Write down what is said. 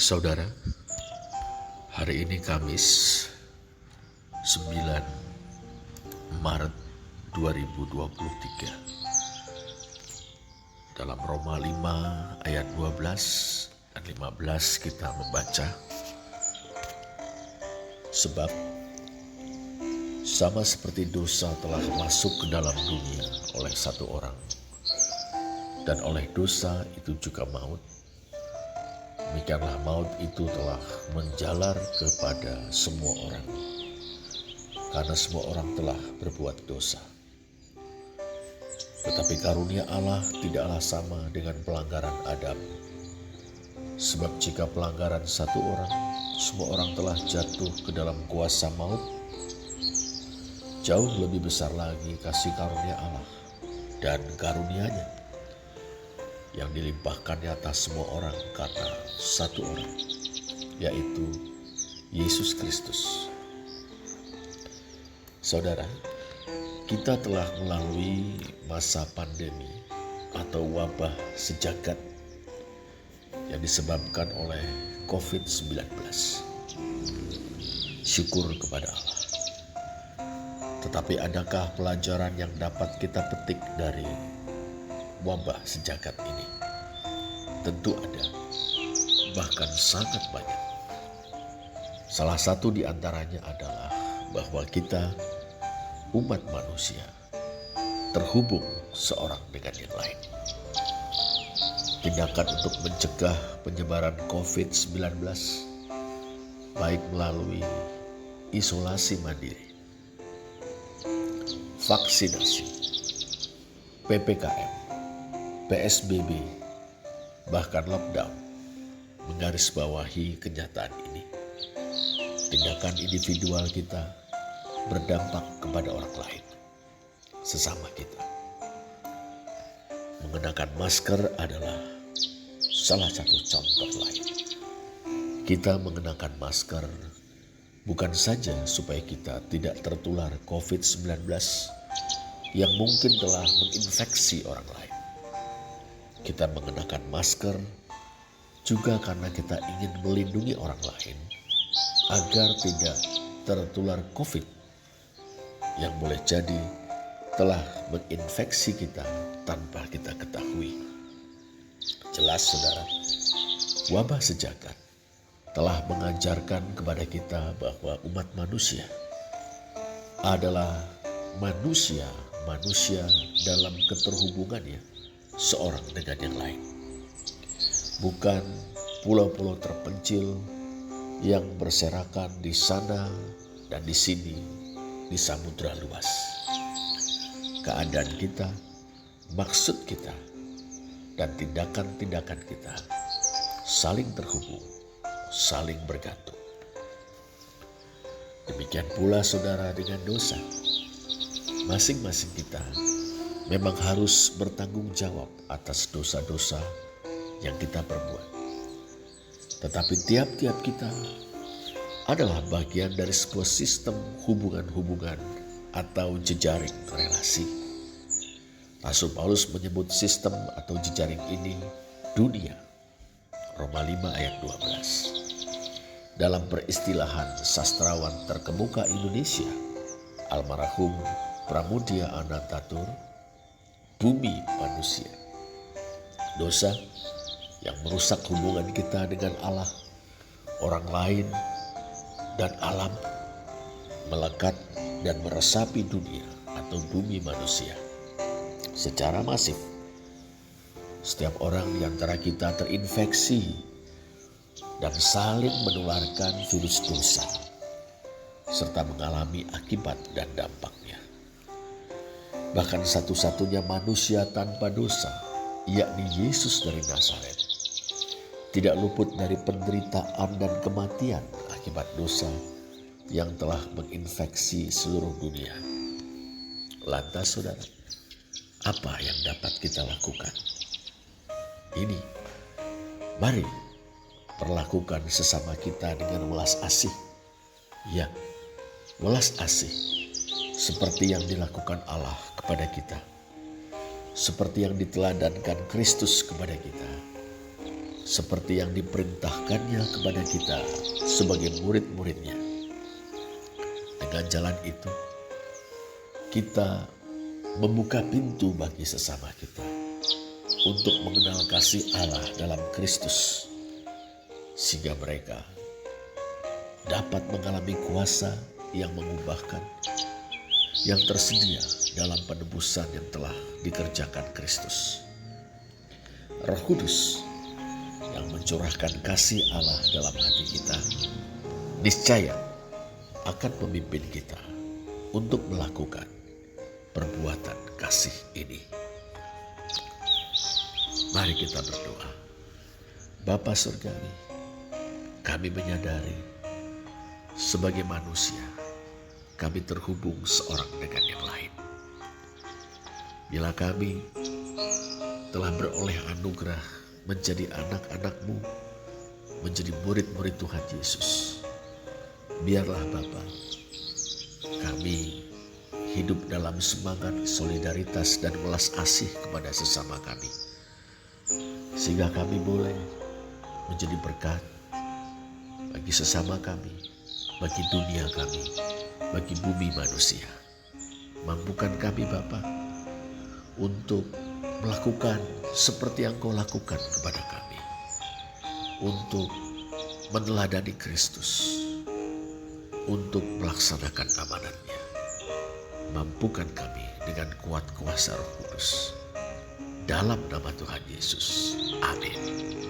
Saudara, hari ini Kamis 9 Maret 2023. Dalam Roma 5 ayat 12 dan 15 kita membaca, sebab sama seperti dosa telah masuk ke dalam dunia oleh satu orang, dan oleh dosa itu juga maut, demikianlah maut itu telah menjalar kepada semua orang, karena semua orang telah berbuat dosa. Tetapi karunia Allah tidaklah sama dengan pelanggaran Adam. Sebab jika pelanggaran satu orang, semua orang telah jatuh ke dalam kuasa maut, jauh lebih besar lagi kasih karunia Allah dan karunia-Nya yang dilimpahkannya atas semua orang karena satu orang, yaitu Yesus Kristus. Saudara, kita telah melalui masa pandemi atau wabah sejagat yang disebabkan oleh COVID-19. Syukur kepada Allah. Tetapi adakah pelajaran yang dapat kita petik dari wabah sejagat ini? Tentu ada, bahkan sangat banyak. Salah satu di antaranya adalah bahwa kita, umat manusia, terhubung seorang dengan yang lain. Tindakan untuk mencegah penyebaran COVID-19, baik melalui isolasi mandiri, vaksinasi, PPKM, PSBB, bahkan lockdown, menggarisbawahi kenyataan ini. Tindakan individual kita berdampak kepada orang lain, sesama kita. Mengenakan masker adalah salah satu contoh lain. Kita mengenakan masker bukan saja supaya kita tidak tertular COVID-19 yang mungkin telah menginfeksi orang lain. Kita mengenakan masker juga karena kita ingin melindungi orang lain agar tidak tertular COVID yang boleh jadi telah menginfeksi kita tanpa kita ketahui. Jelas saudara, wabah sejagat telah mengajarkan kepada kita bahwa umat manusia adalah manusia dalam keterhubungannya seorang dengan yang lain. Bukan pulau-pulau terpencil yang berserakan di sana dan di sini di samudra luas. Keadaan kita, maksud kita, dan tindakan-tindakan kita saling terhubung, saling bergantung. Demikian pula saudara dengan dosa. Masing-masing kita memang harus bertanggung jawab atas dosa-dosa yang kita perbuat. Tetapi tiap-tiap kita adalah bagian dari sebuah sistem hubungan-hubungan atau jejaring relasi. Rasul Paulus menyebut sistem atau jejaring ini dunia. Roma 5 ayat 12. Dalam peristilahan sastrawan terkemuka Indonesia, almarhum Pramudia Anantatur, bumi manusia. Dosa yang merusak hubungan kita dengan Allah, orang lain, dan alam, melekat dan meresapi dunia atau bumi manusia secara masif. Setiap orang di antara kita terinfeksi dan saling menularkan virus dosa, serta mengalami akibat dan dampaknya. Bahkan satu-satunya manusia tanpa dosa, yakni Yesus dari Nazaret, tidak luput dari penderitaan dan kematian akibat dosa yang telah menginfeksi seluruh dunia. Lantas saudara, apa yang dapat kita lakukan? Ini, mari perlakukan sesama kita dengan welas asih. Ya, welas asih seperti yang dilakukan Allah kepada kita, seperti yang diteladankan Kristus kepada kita, seperti yang diperintahkannya kepada kita sebagai murid-muridnya. Dengan jalan itu, kita membuka pintu bagi sesama kita untuk mengenal kasih Allah dalam Kristus, sehingga mereka dapat mengalami kuasa yang mengubahkan yang tersedia dalam penebusan yang telah dikerjakan Kristus. Roh Kudus yang mencurahkan kasih Allah dalam hati kita niscaya akan memimpin kita untuk melakukan perbuatan kasih ini. Mari kita berdoa. Bapa Surgawi, kami menyadari sebagai manusia kami terhubung seorang dengan yang lain. Bila kami telah beroleh anugerah menjadi anak-anak-Mu, menjadi murid-murid Tuhan Yesus, biarlah Bapa, kami hidup dalam semangat solidaritas dan welas asih kepada sesama kami, sehingga kami boleh menjadi berkat bagi sesama kami, bagi dunia kami, bagi bumi manusia. Mampukan kami Bapa untuk melakukan seperti yang Kau lakukan kepada kami, untuk meneladani Kristus, untuk melaksanakan amanatnya. Mampukan kami dengan kuat kuasa Roh Kudus. Dalam nama Tuhan Yesus. Amin.